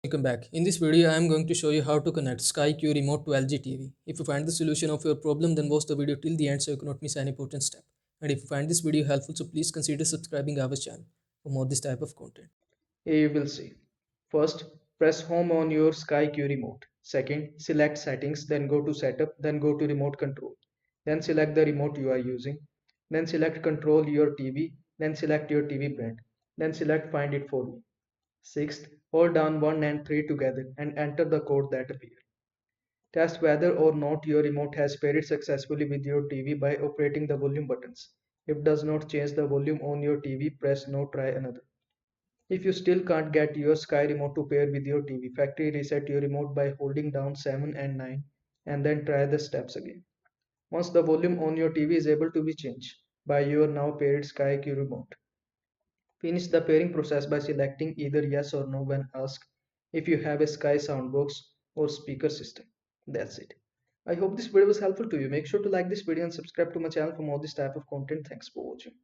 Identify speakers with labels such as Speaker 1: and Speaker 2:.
Speaker 1: Welcome back. In this video, I am going to show you how to connect SkyQ remote to LG TV. If you find the solution of your problem, then watch the video till the end so you cannot miss any important step. And if you find this video helpful, so please consider subscribing our channel for more this type of content.
Speaker 2: Here you will see. First, press home on your SkyQ remote. Second, select settings, then go to setup, then go to remote control. Then select the remote you are using. Then select control your TV, then select your TV brand. Then select find it for me. Sixth, hold down 1 and 3 together and enter the code that appears. Test whether or not your remote has paired successfully with your TV by operating the volume buttons. If does not change the volume on your TV, press no, try another. If you still can't get your Sky remote to pair with your TV, factory reset your remote by holding down 7 and 9 and then try the steps again. Once the volume on your TV is able to be changed by your now paired Sky Q remote. Finish the pairing process by selecting either yes or no when asked if you have a Sky soundbox or speaker system. That's it. I hope this video was helpful to you. Make sure to like this video and subscribe to my channel for more this type of content. Thanks for watching.